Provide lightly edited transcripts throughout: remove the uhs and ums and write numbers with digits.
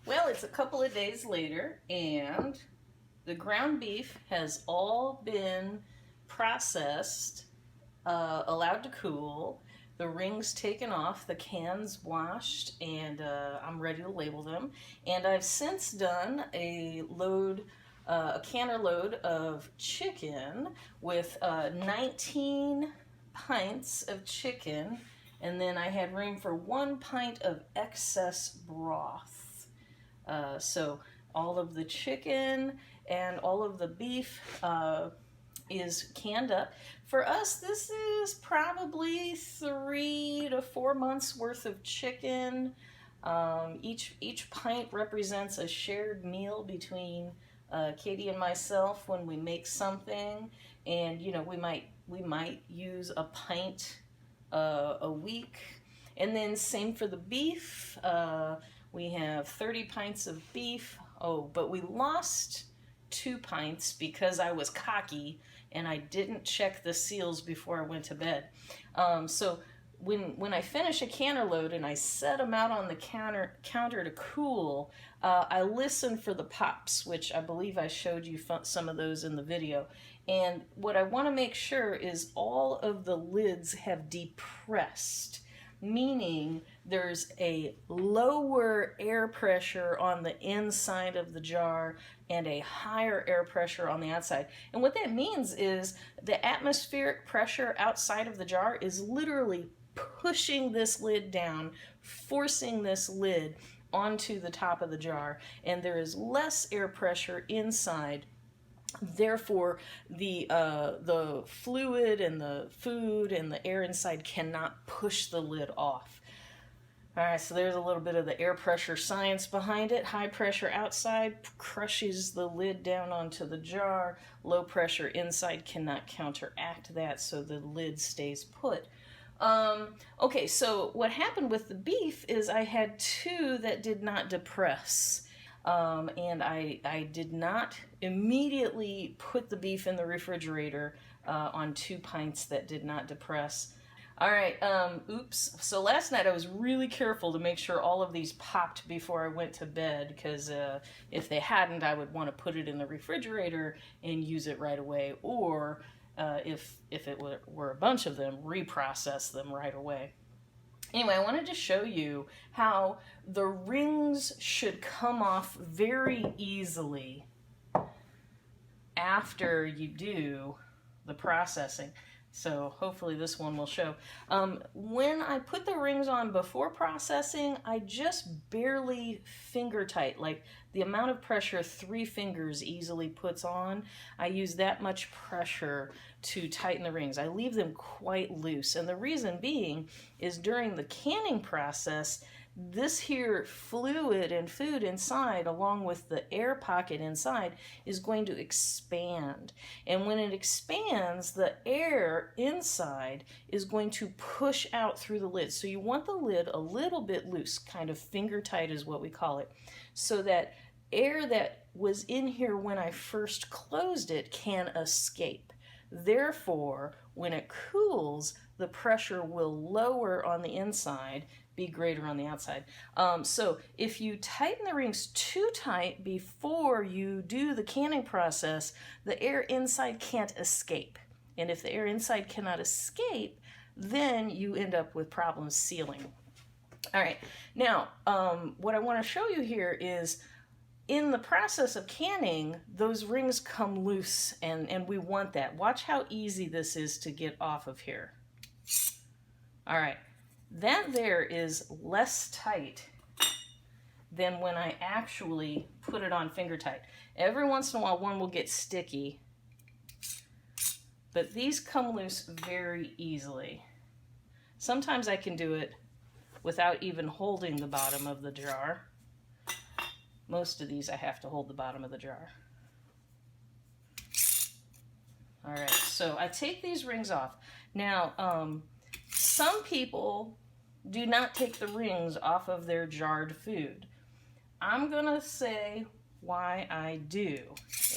Well, it's a couple of days later, and the ground beef has all been processed, allowed to cool, the rings taken off, the cans washed, and I'm ready to label them. And I've since done a canner load of chicken with 19 pints of chicken, and then I had room for 1 pint of excess broth. So all of the chicken and all of the beef is canned up. For us, this is probably 3 to 4 months worth of chicken. Each pint represents a shared meal between Katie and myself when we make something, and you know, we might use a pint a week. And then same for the beef. We have 30 pints of beef. Oh, but we lost 2 pints because I was cocky and I didn't check the seals before I went to bed. So when I finish a canner load and I set them out on the counter to cool, I listen for the pops, which I believe I showed you some of those in the video. And what I want to make sure is all of the lids have depressed, meaning there's a lower air pressure on the inside of the jar and a higher air pressure on the outside. And what that means is the atmospheric pressure outside of the jar is literally pushing this lid down, forcing this lid onto the top of the jar, and there is less air pressure inside. Therefore, the fluid and the food and the air inside cannot push the lid off. All right, so there's a little bit of the air pressure science behind it. High pressure outside crushes the lid down onto the jar. Low pressure inside cannot counteract that, so the lid stays put. Okay, so what happened with the beef is I had 2 that did not depress. And I did not immediately put the beef in the refrigerator on 2 pints that did not depress. All right, oops. So last night I was really careful to make sure all of these popped before I went to bed, because if they hadn't, I would want to put it in the refrigerator and use it right away, or if it were a bunch of them, reprocess them right away. Anyway, I wanted to show you how the rings should come off very easily after you do the processing. So hopefully this one will show. When I put the rings on before processing, I just barely finger tight, like the amount of pressure 3 fingers easily puts on. I use that much pressure to tighten the rings. I leave them quite loose, and the reason being is during the canning process, this here fluid and food inside, along with the air pocket inside, is going to expand. And when it expands, the air inside is going to push out through the lid. So you want the lid a little bit loose, kind of finger tight is what we call it, so that air that was in here when I first closed it can escape. Therefore, when it cools, the pressure will lower on the inside, be greater on the outside. So if you tighten the rings too tight before you do the canning process, the air inside can't escape. And if the air inside cannot escape, then you end up with problems sealing. All right, now what I want to show you here is in the process of canning, those rings come loose, and we want that. Watch how easy this is to get off of here. All right. That there is less tight than when I actually put it on finger tight. Every once in a while one will get sticky, but these come loose very easily. Sometimes I can do it without even holding the bottom of the jar. Most of these I have to hold the bottom of the jar. All right, so I take these rings off. Now, some people do not take the rings off of their jarred food. I'm gonna say why I do,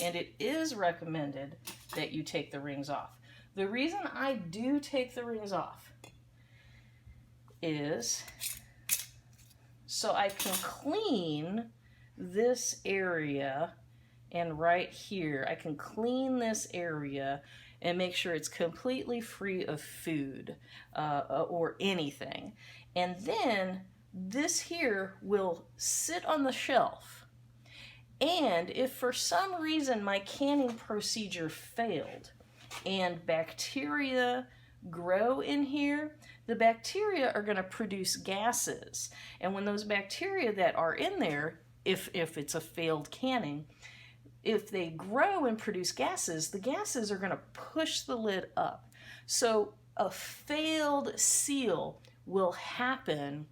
and it is recommended that you take the rings off. The reason I do take the rings off is so I can clean this area, and right here I can clean this area and make sure it's completely free of food or anything. And then this here will sit on the shelf. And if for some reason my canning procedure failed and bacteria grow in here, the bacteria are going to produce gases. And when those bacteria that are in there, if it's a failed canning, if they grow and produce gases, the gases are going to push the lid up. So a failed seal will happen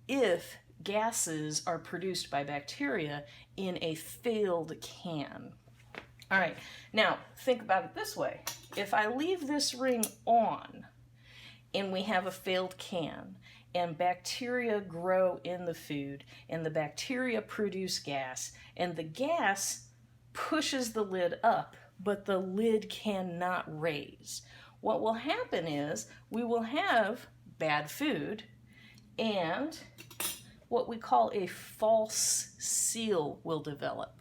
if gases are produced by bacteria in a failed can. All right, now think about it this way. If I leave this ring on and we have a failed can and bacteria grow in the food and the bacteria produce gas and the gas pushes the lid up, but the lid cannot raise, what will happen is we will have bad food and what we call a false seal will develop.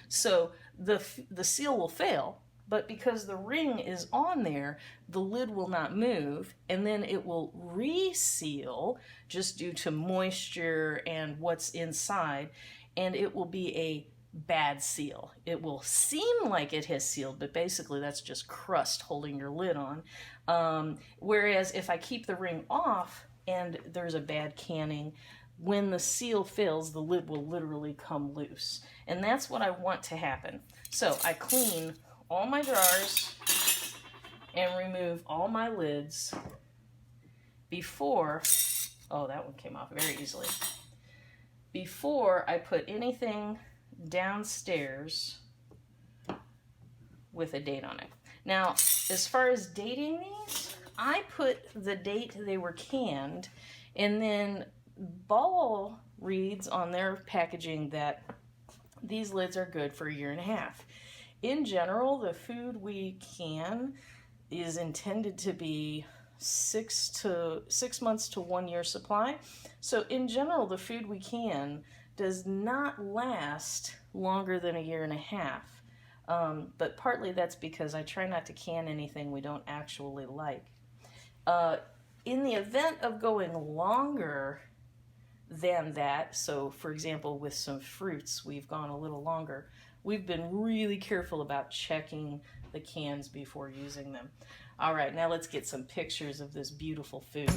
So the seal will fail, but because the ring is on there, the lid will not move, and then it will reseal just due to moisture and what's inside, and it will be a bad seal. It will seem like it has sealed, but basically that's just crust holding your lid on. Whereas if I keep the ring off and there's a bad canning, when the seal fails, the lid will literally come loose. And that's what I want to happen. So I clean all my jars and remove all my lids before, oh, that one came off very easily, before I put anything downstairs with a date on it. Now, as far as dating these, I put the date they were canned, and then Ball reads on their packaging that these lids are good for 1.5 years. In general, the food we can is intended to be 6 months to 1 year supply. So in general, the food we can does not last longer than 1.5 years. But partly that's because I try not to can anything we don't actually like. In the event of going longer than that, so for example with some fruits we've gone a little longer, we've been really careful about checking the cans before using them. All right, now let's get some pictures of this beautiful food.